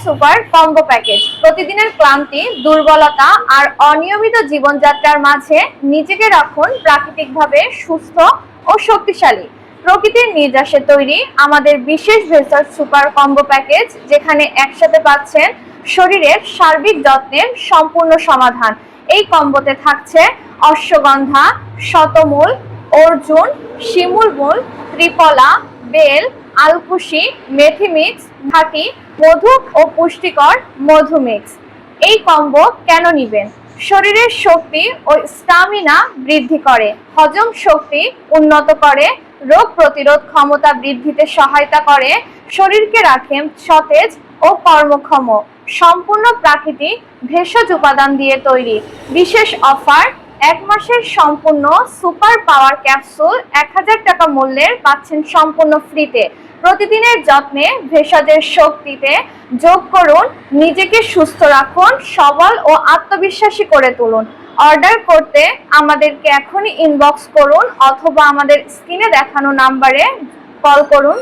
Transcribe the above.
Super combo package প্রতিদিনের ক্লান্তি, দুর্বলতা আর অনিয়মিত জীবনযাত্রার মাঝে নিজেকে রাখুন প্রাকৃতিকভাবে সুস্থ ও শক্তিশালী। প্রকৃতির নির্যাসে তৈরি আমাদের বিশেষ ভেষজ সুপার কম্বো প্যাকেজ, যেখানে একসাথে পাচ্ছেন শরীরের সার্বিক যত্নের সম্পূর্ণ সমাধান। এই কম্বোতে থাকছে অশ্বগন্ধা, শতমূল, অর্জুন, শিমুল মূল, ত্রিফলা, বেল, আলকুশি, মেথি মিক্স, খাঁটি মধু ও পুষ্টিকর মধু মিক্স। এই কম্বো কেন নিবেন? শরীরের শক্তি ও স্টামিনা বৃদ্ধি করে, হজম শক্তি উন্নত করে, রোগ প্রতিরোধ ক্ষমতা বৃদ্ধিতে সহায়তা করে, শরীরকে রাখে সতেজ ও কর্মক্ষম। সম্পূর্ণ প্রাকৃতিক ভেষজ উপাদান দিয়ে তৈরি। বিশেষ অফার, 1 মাসের সম্পূর্ণ সুপার পাওয়ার ক্যাপসুল 1000 টাকা মূল্যের পাচ্ছেন সম্পূর্ণ ফ্রিতে। প্রতিদিনের যত্নে ভেষজের শক্তিতে যোগ করুন, নিজেকে সুস্থ রাখুন, সবল ও আত্মবিশ্বাসী করে তুলুন। অর্ডার করতে আমাদেরকে এখনই ইনবক্স করুন অথবা আমাদের স্ক্রিনে দেখানো নাম্বারে কল করুন।